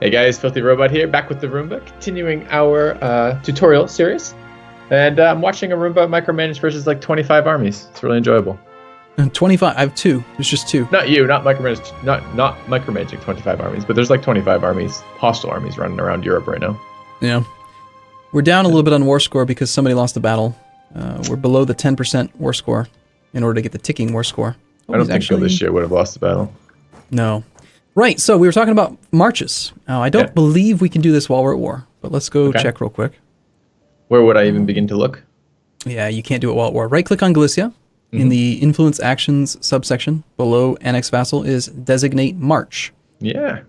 Hey guys, FilthyRobot here, back with the Arumba, continuing our tutorial series. And I'm watching Arumba micromanage versus like 25 armies. It's really enjoyable. 25, I have 2. There's just 2. Not micromanaging 25 armies, but there's like 25 armies, hostile armies running around Europe right now. Yeah. We're down a little bit on war score because somebody lost a battle. We're below the 10% war score in order to get the ticking war score. I don't think this shit would have lost the battle. No. Right, so we were talking about marches. Now, I don't believe we can do this while we're at war, but let's go check real quick. Where would I even begin to look? Yeah, you can't do it while at war. Right-click on Galicia. In the Influence Actions subsection, below Annex Vassal is Designate March. Yeah.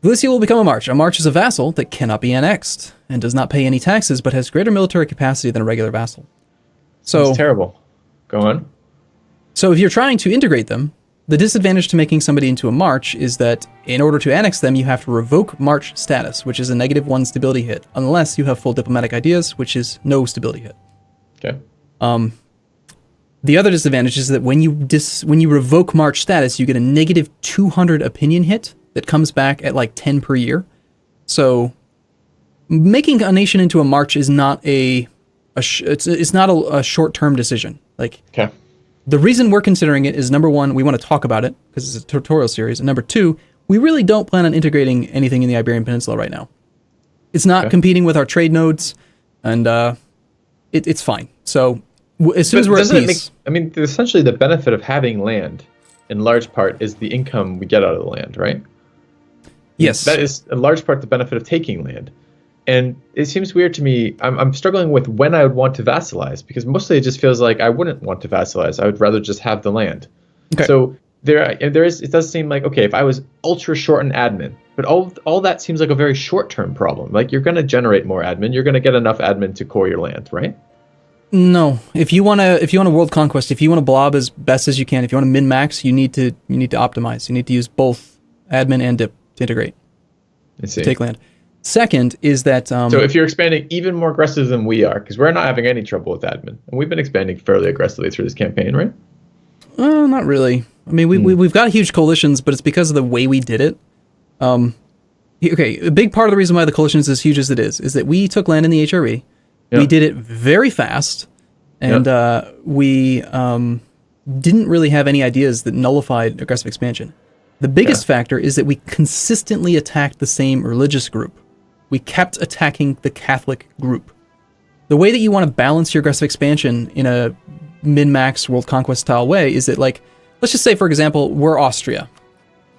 Galicia will become a march. A march is a vassal that cannot be annexed and does not pay any taxes, but has greater military capacity than a regular vassal. So that's terrible. Go on. So if you're trying to integrate them, the disadvantage to making somebody into a march is that in order to annex them, you have to revoke march status, which is a -1 stability hit, unless you have full diplomatic ideas, which is no stability hit. Okay. The other disadvantage is that when you revoke march status, you get a -200 opinion hit that comes back at like 10 per year. So making a nation into a march is not it's not a short-term decision. Like, the reason we're considering it is, number one, we want to talk about it because it's a tutorial series, and number two, we really don't plan on integrating anything in the Iberian Peninsula right now. It's not competing with our trade nodes, and it's fine. So as soon as we're at peace... essentially the benefit of having land, in large part, is the income we get out of the land, right? Yes. That is, in large part, the benefit of taking land. And it seems weird to me. I'm struggling with when I would want to vassalize, because mostly it just feels like I wouldn't want to vassalize. I would rather just have the land. Okay. So it does seem like, okay, if I was ultra short in admin, but all that seems like a very short-term problem. Like, you're going to generate more admin. You're going to get enough admin to core your land, right? No. If you want a world conquest, if you want to blob as best as you can, if you want to min-max, you need to optimize. You need to use both admin and dip to integrate. I see. To take land. Second is that... so if you're expanding even more aggressive than we are, because we're not having any trouble with admin, and we've been expanding fairly aggressively through this campaign, right? Not really. I mean, we've got huge coalitions, but it's because of the way we did it. Okay, a big part of the reason why the coalition is as huge as it is that we took land in the HRE. Yep. We did it very fast, and we didn't really have any ideas that nullified aggressive expansion. The biggest factor is that we consistently attacked the same religious group. We kept attacking the Catholic group. The way that you want to balance your aggressive expansion in a min-max world conquest style way is that, like, let's just say, for example, we're Austria.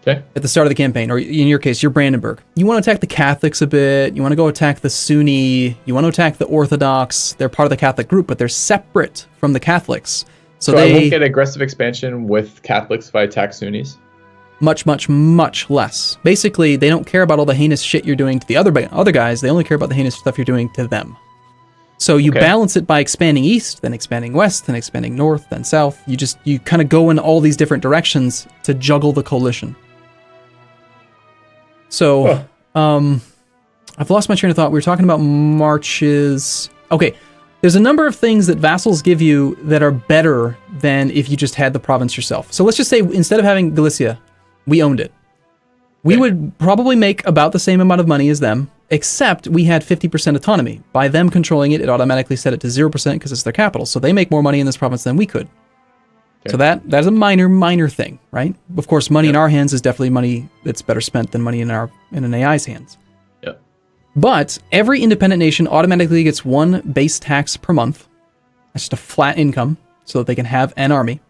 Okay. At the start of the campaign, or in your case, you're Brandenburg. You want to attack the Catholics a bit. You want to go attack the Sunni. You want to attack the Orthodox. They're part of the Catholic group, but they're separate from the Catholics. So I won't get aggressive expansion with Catholics if I attack Sunnis? Much, much, much less. Basically, they don't care about all the heinous shit you're doing to the other guys. They only care about the heinous stuff you're doing to them. So you balance it by expanding east, then expanding west, then expanding north, then south. You kind of go in all these different directions to juggle the coalition. So, I've lost my train of thought. We were talking about marches. Okay, there's a number of things that vassals give you that are better than if you just had the province yourself. So let's just say instead of having Galicia, we owned it. We would probably make about the same amount of money as them, except we had 50% autonomy. By them controlling it, it automatically set it to 0% because it's their capital. So they make more money in this province than we could. So that's a minor thing, right? Of course, money in our hands is definitely money that's better spent than money in an AI's hands. Yeah. But every independent nation automatically gets one base tax per month. That's just a flat income so that they can have an army.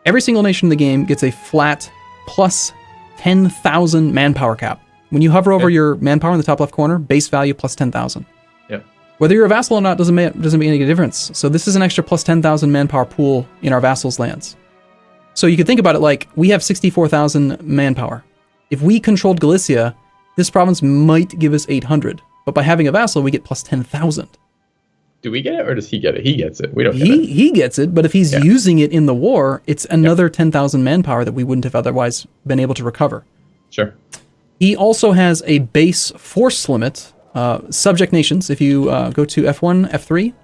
Every single nation in the game gets a flat plus 10,000 manpower cap. When you hover over your manpower in the top left corner, base value plus 10,000. Yeah. Whether you're a vassal or not doesn't make any difference. So this is an extra plus 10,000 manpower pool in our vassals' lands. So you could think about it like, we have 64,000 manpower. If we controlled Galicia, this province might give us 800. But by having a vassal, we get plus 10,000. Do we get it, or does he get it? He gets it. We don't get it. He gets it, but if he's using it in the war, it's another 10,000 manpower that we wouldn't have otherwise been able to recover. Sure. He also has a base force limit. Subject nations, if you go to F1, F3,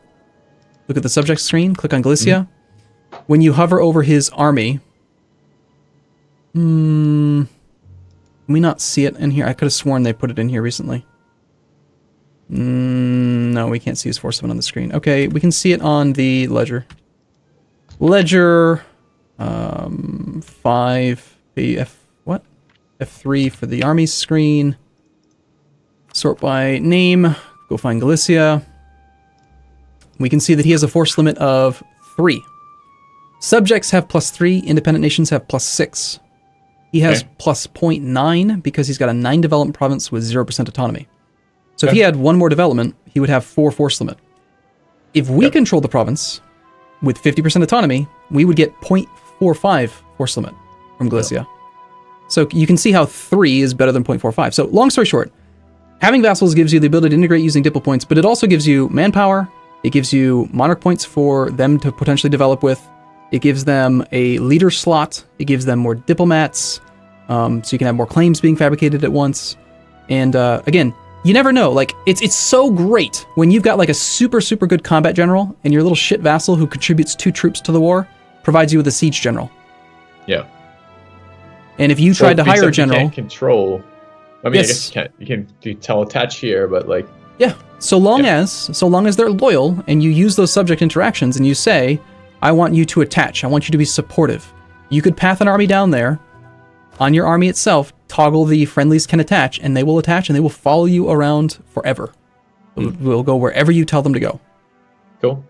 look at the subject screen, click on Galicia. When you hover over his army, Can we not see it in here? I could have sworn they put it in here recently. No, we can't see his force limit on the screen. Okay, we can see it on the ledger. Ledger 5 F3 for the army screen. Sort by name. Go find Galicia. We can see that he has a force limit of 3. Subjects have +3. Independent nations have +6. He has plus 0.9 because he's got a 9 development province with 0% autonomy. So if he had 1 more development, he would have 4 force limit. If we control the province with 50% autonomy, we would get 0.45 force limit from Galicia. So you can see how 3 is better than 0.45. So long story short, having vassals gives you the ability to integrate using diplo points, but it also gives you manpower. It gives you monarch points for them to potentially develop with. It gives them a leader slot. It gives them more diplomats, so you can have more claims being fabricated at once. And again, you never know. Like it's so great when you've got like a super good combat general and your little shit vassal who contributes 2 troops to the war provides you with a siege general. Yeah. And if you tried to hire a general, you can't control. I mean, I guess you can't. You can do tele-attach here, but like. Yeah. So long as they're loyal and you use those subject interactions and you say, I want you to attach. I want you to be supportive. You could path an army down there on your army itself, toggle the friendlies can attach, and they will attach and they will follow you around forever. They'll go wherever you tell them to go. Cool.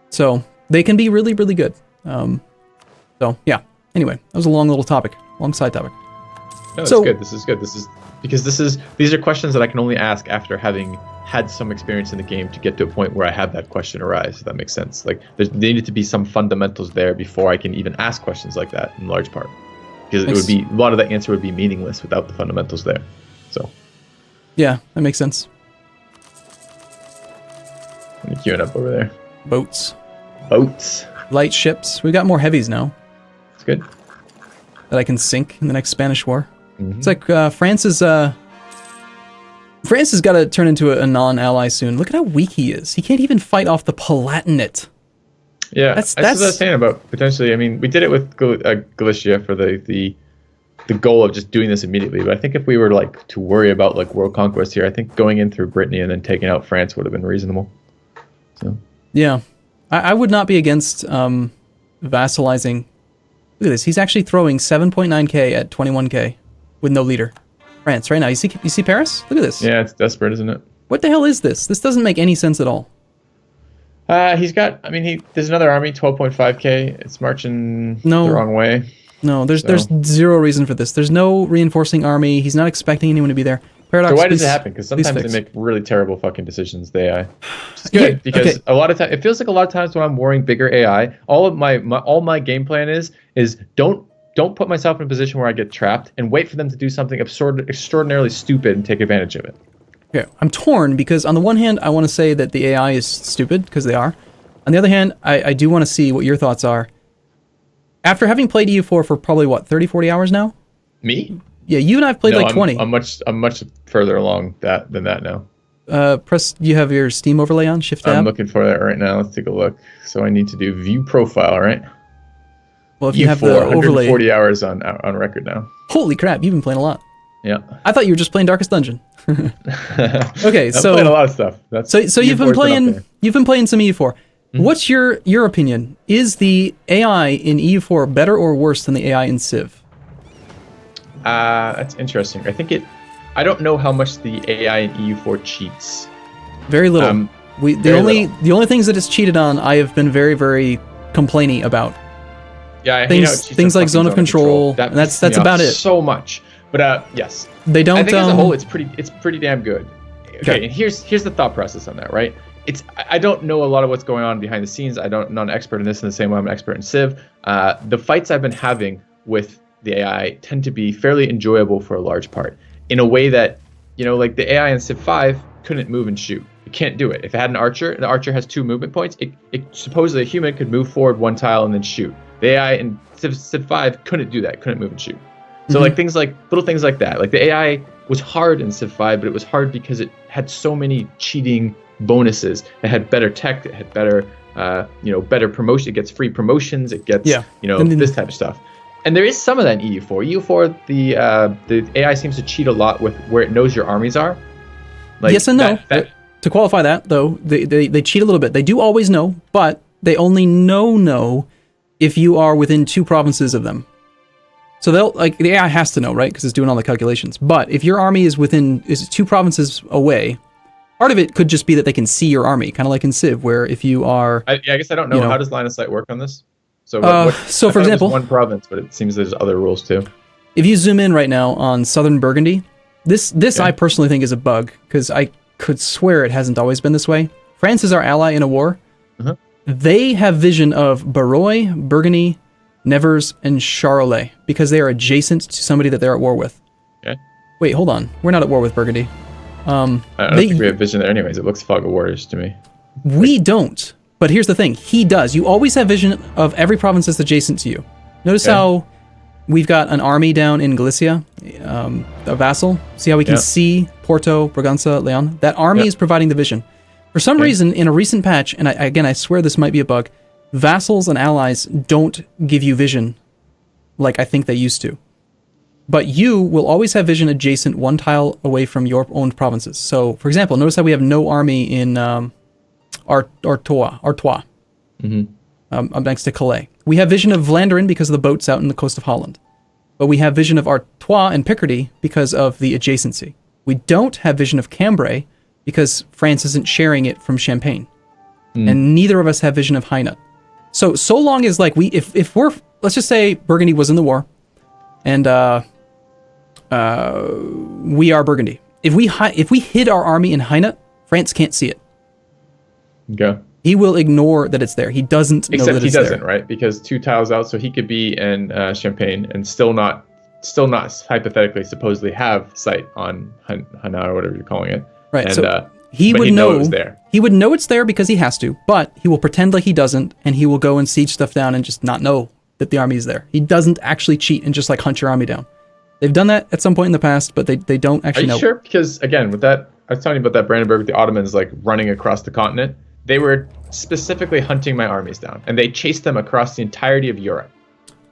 So they can be really good. So yeah. Anyway, that was a long little topic, long side topic. No, that's good. This is good. These are questions that I can only ask after having had some experience in the game to get to a point where I have that question arise, if that makes sense. Like there needed to be some fundamentals there before I can even ask questions like that in large part. Because it would be a lot of the answer would be meaningless without the fundamentals there. So yeah, that makes sense. I'm queuing up over there. Boats. Light ships. We got more heavies now. It's good. That I can sink in the next Spanish War. Mm-hmm. It's like France has got to turn into a non-ally soon. Look at how weak he is. He can't even fight off the Palatinate. Yeah, that's what I was saying about potentially. I mean, we did it with Galicia for the goal of just doing this immediately. But I think if we were like to worry about like world conquest here, I think going in through Brittany and then taking out France would have been reasonable. So yeah, I would not be against vassalizing. Look at this. He's actually throwing 7.9k at 21k with no leader. France right now. You see Paris? Look at this. Yeah, it's desperate, isn't it? What the hell is this? This doesn't make any sense at all. He's got. I mean, there's another army, 12.5k. It's marching the wrong way. No, there's zero reason for this. There's no reinforcing army. He's not expecting anyone to be there. Paradox. So why does it happen? Because sometimes they make really terrible fucking decisions. The AI. It's good because a lot of times it feels like a lot of times when I'm warring bigger AI, all my game plan is don't put myself in a position where I get trapped and wait for them to do something extraordinarily stupid and take advantage of it. Okay, I'm torn because on the one hand, I want to say that the AI is stupid because they are. On the other hand, I do want to see what your thoughts are. After having played EU4 for probably, 30, 40 hours now? Me? Yeah, you and I have played 20. I'm much further along than that now. You have your Steam overlay on, Shift Tab? I'm looking for that right now. Let's take a look. So I need to do view profile, right? Well, if you have the overlay... 140 hours on record now. Holy crap, you've been playing a lot. Yeah. I thought you were just playing Darkest Dungeon. Okay, I'm playing a lot of stuff. So you've been playing some EU4. Mm-hmm. What's your opinion? Is the AI in EU4 better or worse than the AI in Civ? That's interesting. I don't know how much the AI in EU4 cheats. Very little. The only things that it's cheated on, I have been very, very complaining about. Yeah, things like zone of control. That's about it. So much. But yes, they don't. I think as a whole, it's pretty damn good. Okay, and here's the thought process on that, right? I don't know a lot of what's going on behind the scenes. I'm not an expert in this in the same way I'm an expert in Civ. The fights I've been having with the AI tend to be fairly enjoyable for a large part, in a way that, like the AI in Civ 5 couldn't move and shoot. It can't do it. If it had an archer, and the archer has 2 movement points, it supposedly a human could move forward 1 tile and then shoot. The AI in Civ 5 couldn't do that, couldn't move and shoot. So little things like that. Like the AI was hard in Civ 5, but it was hard because it had so many cheating bonuses. It had better tech, it had better better promotion, it gets free promotions, it gets this type of stuff. And there is some of that in EU4. EU4, the AI seems to cheat a lot with where it knows your armies are. Like yes and no. To qualify that, though, they cheat a little bit. They do always know, but they only know if you are within 2 provinces of them. So they'll, like, the AI has to know, right? Because it's doing all the calculations. But if your army is 2 provinces away, part of it could just be that they can see your army, kind of like in Civ, where if you are... I guess I don't know. How does line of sight work on this? So, so for example, one province, but it seems there's other rules too. If you zoom in right now on southern Burgundy, this okay. I personally think is a bug, because I could swear it hasn't always been this way. France is our ally in a war. Uh-huh. They have vision of Barrois, Burgundy, Nevers, and Charolais, because they are adjacent to somebody that they're at war with. Okay. Wait, hold on. We're not at war with Burgundy. I don't think we have vision there anyways. It looks Fog of Warriors to me. We don't. But here's the thing. He does. You always have vision of every province that's adjacent to you. Notice how we've got an army down in Galicia, a vassal. See how we can see Porto, Braganza, Leon? That army is providing the vision. For some reason, in a recent patch, and I swear this might be a bug, vassals and allies don't give you vision like I think they used to. But you will always have vision adjacent 1 tile away from your own provinces. So, for example, notice how we have no army in Artois. Mm-hmm. Up next to Calais. We have vision of Vlaanderen because of the boats out in the coast of Holland. But we have vision of Artois and Picardy because of the adjacency. We don't have vision of Cambrai because France isn't sharing it from Champagne. And neither of us have vision of Hainaut. So long as, like, if we're, let's just say Burgundy was in the war, and we are Burgundy. If we hid our army in Hainaut, France can't see it. Okay. He will ignore that it's there. He doesn't know that it's there. Except he doesn't, right? Because 2 tiles out, so he could be in Champagne and still not hypothetically supposedly have sight on Hainaut or whatever you're calling it. Right. And, so he would know it was there. He would know it's there because he has to, but he will pretend like he doesn't, and he will go and siege stuff down and just not know that the army is there. He doesn't actually cheat and just like hunt your army down. They've done that at some point in the past, but they don't actually know. Are you sure? Because again, with that, I was telling you about that Brandenburg with the Ottomans like running across the continent. They were specifically hunting my armies down, and they chased them across the entirety of Europe.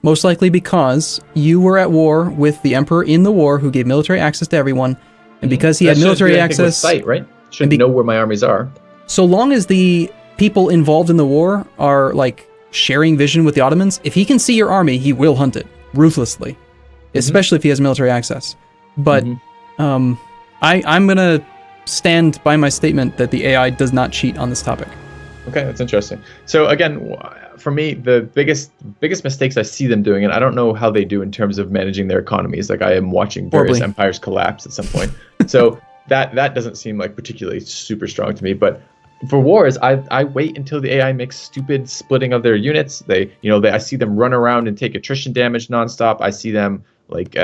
Most likely because you were at war with the emperor in the war who gave military access to everyone, and because he had military access... Sight, right? Should know where my armies are. So long as the people involved in the war are like sharing vision with the Ottomans, if he can see your army, he will hunt it ruthlessly, especially if he has military access. But I'm going to stand by my statement that the AI does not cheat on this topic. Okay, that's interesting. So again, for me, the biggest mistakes I see them doing, and I don't know how they do in terms of managing their economies. Like I am watching various empires collapse at some point. So that doesn't seem like particularly super strong to me. But for wars, I wait until the AI makes stupid splitting of their units. I see them run around and take attrition damage nonstop. I see them like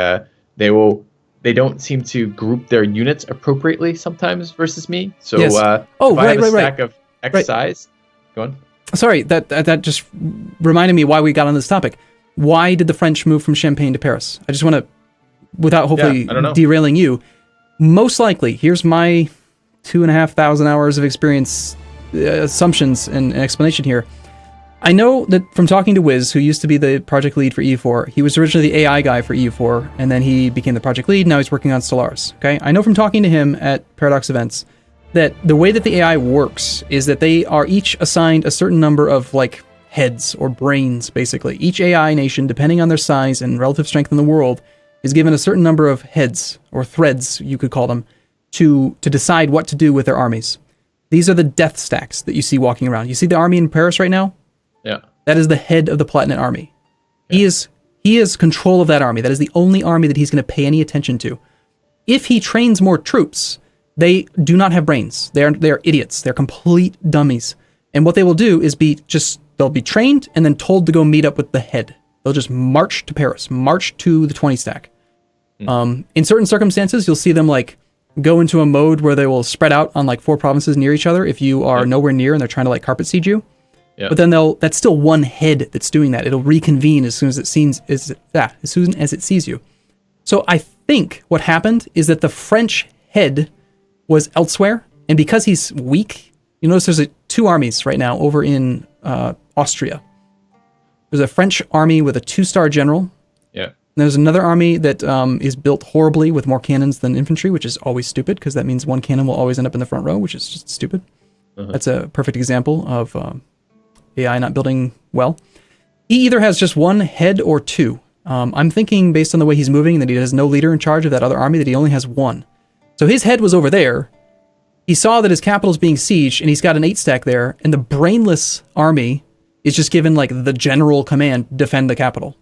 they don't seem to group their units appropriately sometimes versus me. So if I have a stack of X size, go on. Sorry, that just reminded me why we got on this topic. Why did the French move from Champagne to Paris? I just want to, without hopefully derailing you, most likely, here's my 2,500 hours of experience, assumptions and explanation here. I know that from talking to Wiz, who used to be the project lead for EU4, he was originally the AI guy for EU4, and then he became the project lead, now he's working on Stellaris, okay? I know from talking to him at Paradox events that the way that the AI works is that they are each assigned a certain number of, like, heads or brains, basically. Each AI nation, depending on their size and relative strength in the world, is given a certain number of heads, or threads, you could call them, to decide what to do with their armies. These are the death stacks that you see walking around. You see the army in Paris right now? Yeah. That is the head of the Palatinate army. Yeah. He is control of that army. That is the only army that he's going to pay any attention to. If he trains more troops, they do not have brains. They are idiots. They're complete dummies. And what they will do is they'll be trained and then told to go meet up with the head. They'll just march to Paris, march to the 20 stack. In certain circumstances, you'll see them like go into a mode where they will spread out on like 4 provinces near each other if you are nowhere near and they're trying to like carpet siege you. Yeah. But then that's still one head that's doing that. It'll reconvene as soon as it sees you. So I think what happened is that the French head was elsewhere, and because he's weak, you notice there's 2 armies right now over in Austria. There's a French army with a 2-star general Yeah. There's another army that is built horribly with more cannons than infantry, which is always stupid because that means one cannon will always end up in the front row, which is just stupid. That's a perfect example of AI not building well. He either has just one head or two. I'm thinking based on the way he's moving that he has no leader in charge of that other army, that he only has one. So his head was over there. He saw that his capital's being sieged and he's got an 8-stack there, and the brainless army is just given like the general command, defend the capital.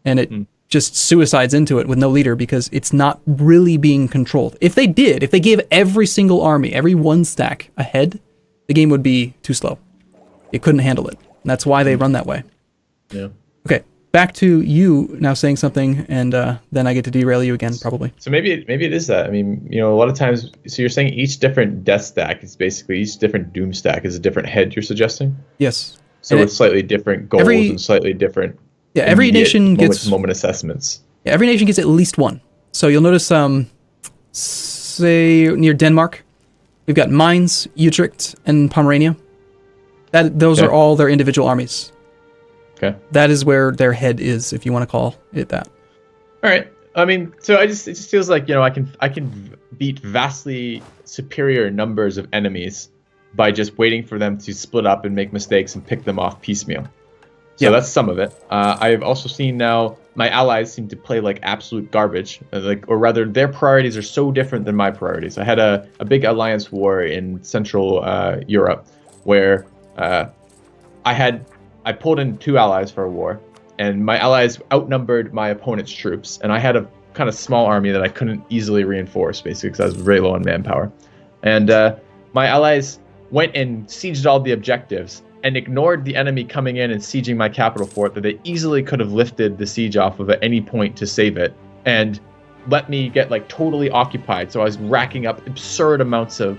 And it just suicides into it with no leader because it's not really being controlled. If they gave every single army, every 1-stack a head, the game would be too slow. It couldn't handle it. And that's why they run that way. Yeah. Okay, back to you now saying something, and then I get to derail you again, probably. So maybe it is that. I mean, a lot of times, so you're saying each different death stack is basically, each different doom stack is a different head you're suggesting? Yes. So with slightly different goals and slightly different every nation gets moment assessments. Yeah, every nation gets at least one. So you'll notice, say near Denmark, we've got Mainz, Utrecht, and Pomerania. Those are all their individual armies. Okay. That is where their head is, if you want to call it that. All right. I mean, so it just feels like, I can beat vastly superior numbers of enemies by just waiting for them to split up and make mistakes and pick them off piecemeal. So that's some of it. I've also seen now my allies seem to play like absolute garbage, or rather their priorities are so different than my priorities. I had a big alliance war in Central Europe where I pulled in 2 allies for a war, and my allies outnumbered my opponent's troops, and I had a kind of small army that I couldn't easily reinforce, basically, because I was very low on manpower. And my allies went and sieged all the objectives and ignored the enemy coming in and sieging my capital fort that they easily could have lifted the siege off of at any point to save it, and let me get like totally occupied. So I was racking up absurd amounts of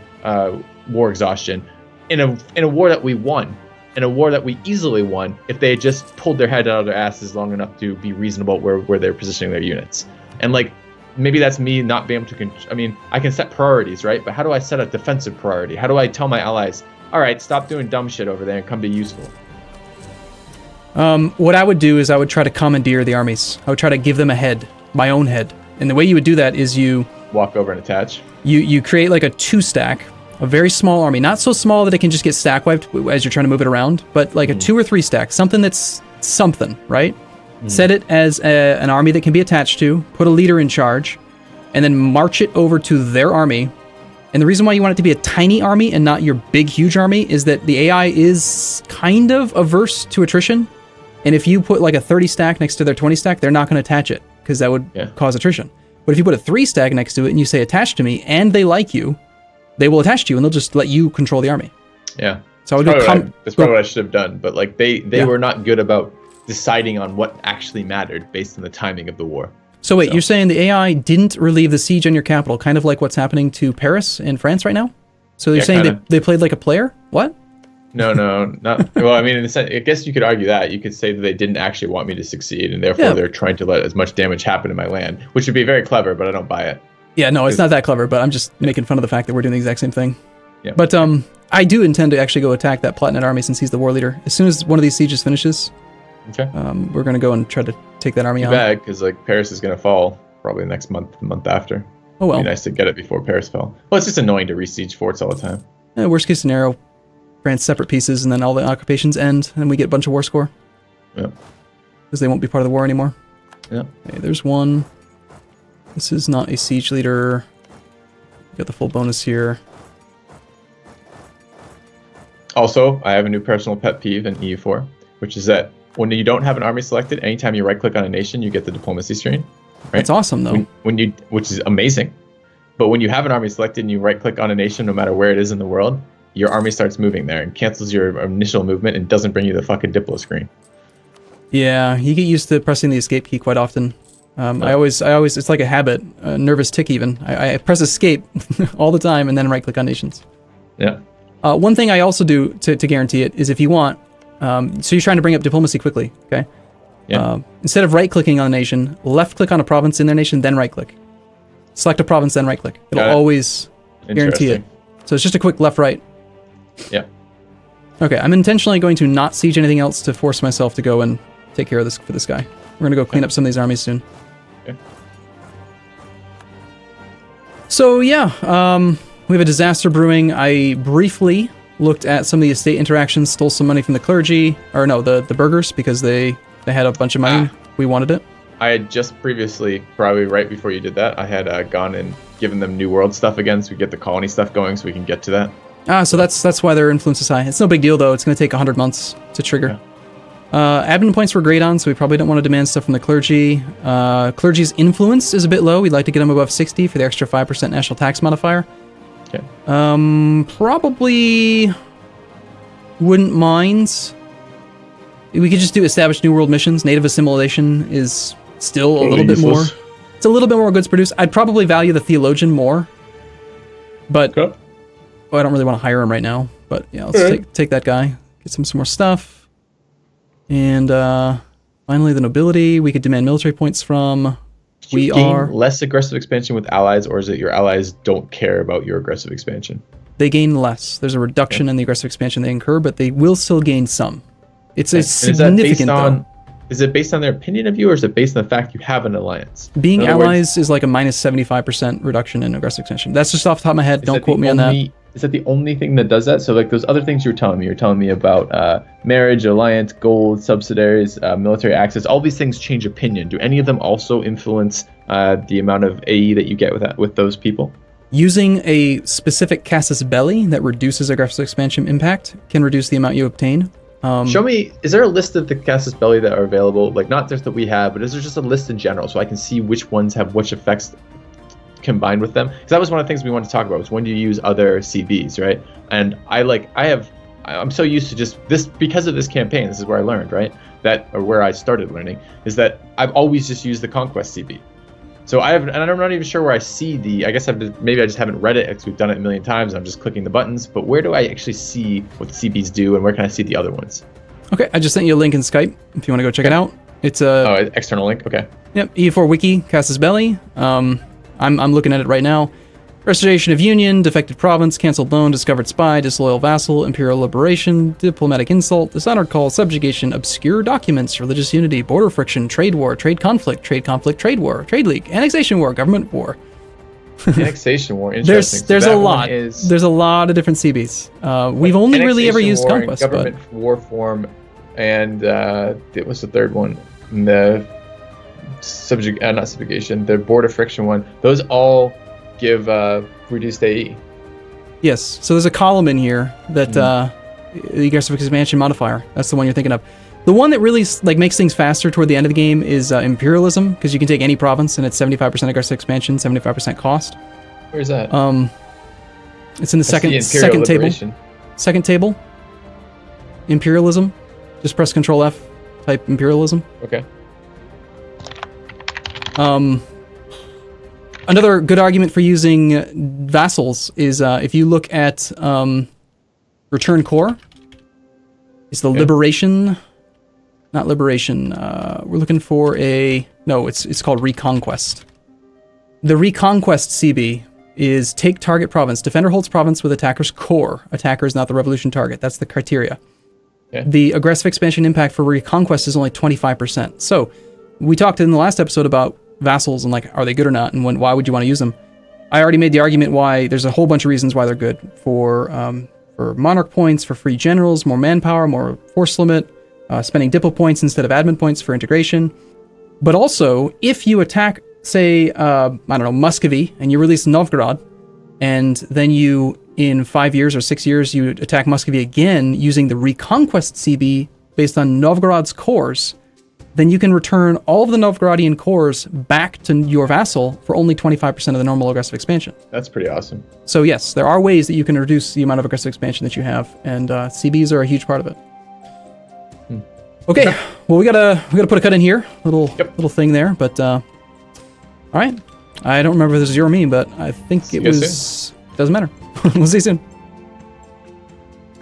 war exhaustion in a war that we won, in a war that we easily won if they had just pulled their head out of their asses long enough to be reasonable where they're positioning their units. And like, maybe that's me not being able to I can set priorities, right? But how do I set a defensive priority? How do I tell my allies, all right, stop doing dumb shit over there and come be useful? What I would do is I would try to commandeer the armies. I would try to give them a head, my own head. And the way you would do that is you walk over and attach. You create like a 2-stack, a very small army, not so small that it can just get stack wiped as you're trying to move it around, but like a 2 or 3 stack, something that's something, right? Set it as an army that can be attached to, put a leader in charge, and then march it over to their army. And the reason why you want it to be a tiny army and not your big, huge army is that the AI is kind of averse to attrition. And if you put like a 30 stack next to their 20 stack, they're not going to attach it because that would cause attrition. But if you put a 3 stack next to it and you say attach to me and they like you, they will attach to you and they'll just let you control the army. Yeah. So that's probably what I should have done. But like they were not good about deciding on what actually mattered based on the timing of the war. So wait, you're saying the AI didn't relieve the siege on your capital, kind of like what's happening to Paris in France right now? So you're saying they played like a player? What? No, not. Well, I mean, in a sense, I guess you could argue that. You could say that they didn't actually want me to succeed, and therefore they're trying to let as much damage happen in my land, which would be very clever, but I don't buy it. Yeah, no, it's not that clever, but I'm just making fun of the fact that we're doing the exact same thing. Yeah. But I do intend to actually go attack that Palatinate army since he's the war leader. As soon as one of these sieges finishes, we're going to go and try to take that army on. Too bad, because like Paris is going to fall probably next month, the month after. Oh well. It'd be nice to get it before Paris fell. Well, it's just annoying to re-siege forts all the time. Worst case scenario, France separate pieces, and then all the occupations end, and we get a bunch of war score. Yeah. Because they won't be part of the war anymore. Yeah. Okay, there's one. This is not a siege leader. Got the full bonus here. Also, I have a new personal pet peeve in EU4, which is that when you don't have an army selected, anytime you right-click on a nation, you get the diplomacy screen. Right? That's awesome, though. Which is amazing. But when you have an army selected and you right-click on a nation, no matter where it is in the world, your army starts moving there and cancels your initial movement and doesn't bring you the fucking diplo screen. Yeah, you get used to pressing the escape key quite often. I always, it's like a habit, a nervous tick even. I press escape all the time and then right-click on nations. Yeah. One thing I also do to guarantee it is if you want, so you're trying to bring up diplomacy quickly, okay? Yeah. Instead of right-clicking on a nation, left-click on a province in their nation, then right-click. Select a province, then right-click. It'll always guarantee it. So it's just a quick left-right. Yeah. Okay, I'm intentionally going to not siege anything else to force myself to go and take care of this for this guy. We're gonna go clean up some of these armies soon. Okay. So yeah, we have a disaster brewing. I briefly looked at some of the estate interactions, stole some money from the clergy, or no, the burghers, because they had a bunch of money. We wanted it. I had just previously, probably right before you did that, I had gone and given them New World stuff again, so we get the colony stuff going, so we can get to that. So that's why their influence is high. It's no big deal though. It's going to take 100 months to trigger. Yeah. Admin points were great on, so we probably don't want to demand stuff from the clergy. Clergy's influence is a bit low. We'd like to get them above 60 for the extra 5% national tax modifier. Okay. Probably wouldn't mind. We could just do established New World missions. Native assimilation is still a little bit more. It's a little bit more goods produced. I'd probably value the theologian more, but I don't really want to hire him right now. But yeah, let's take that guy, get some more stuff, and finally the nobility. We could demand military points from. We gain less aggressive expansion with allies, or is it your allies don't care about your aggressive expansion? They gain less. There's a reduction in the aggressive expansion they incur, but they will still gain some. It's a significant. Is it based on their opinion of you, or is it based on the fact you have an alliance? Being allies is like a minus 75% reduction in aggressive expansion. That's just off the top of my head. Don't quote me on that. Is that the only thing that does that? So like those other things you're telling me about marriage, alliance, gold, subsidiaries, military access, all these things change opinion. Do any of them also influence the amount of AE that you get with those people? Using a specific casus belli that reduces aggressive expansion impact can reduce the amount you obtain. Show me, is there a list of the casus belli that are available? Like not just that we have, but is there just a list in general so I can see which ones have which effects combined with them? Because that was one of the things we wanted to talk about, was when do you use other CBs, right? And I'm so used to just this, because of this campaign, this is where I learned, right? Or where I started learning, is that I've always just used the Conquest CB. So and I'm not even sure where I see I guess maybe I just haven't read it because we've done it a million times and I'm just clicking the buttons, but where do I actually see what the CBs do and where can I see the other ones? Okay, I just sent you a link in Skype if you want to go check it out. It's external link, okay. Yep, EU4 wiki, casus belli. I'm looking at it right now. Restoration of Union, defected province, cancelled loan, discovered spy, disloyal vassal, imperial liberation, diplomatic insult, dishonored call, subjugation, obscure documents, religious unity, border friction, trade war, trade conflict, trade war, trade league, annexation war, government war. Annexation war, interesting. There's a lot. There's a lot of different CBs. We've only really ever used conquest. Government war form, and it was the third one. The not subjugation, the border friction one. Those all give reduced AE. Yes, so there's a column in here that the aggressive expansion modifier. That's the one you're thinking of. The one that really makes things faster toward the end of the game is imperialism, because you can take any province and it's 75% aggressive expansion, 75% cost. Where's that? It's in the second table. Second table. Imperialism. Just press Control F. Type imperialism. Okay. Another good argument for using vassals is if you look at Return Core, is the liberation, not liberation. We're looking for it's called Reconquest. The Reconquest CB is take target province. Defender holds province with attacker's core. Attacker is not the revolution target. That's the criteria. Okay. The aggressive expansion impact for Reconquest is only 25%. So we talked in the last episode about vassals and are they good or not, and why would you want to use them? I already made the argument why. There's a whole bunch of reasons why they're good for monarch points, for free generals, more manpower, more force limit, spending diplo points instead of admin points for integration. But also, if you attack, say, Muscovy, and you release Novgorod, and then you, in 5 years or 6 years, you attack Muscovy again using the Reconquest CB based on Novgorod's cores, then you can return all of the Novgorodian cores back to your vassal for only 25% of the normal aggressive expansion. That's pretty awesome. So yes, there are ways that you can reduce the amount of aggressive expansion that you have, and CBs are a huge part of it. Okay, well we gotta put a cut in here, little thing there, but all right. I don't remember if this is you or me, but I think it was. Doesn't matter. We'll see you soon.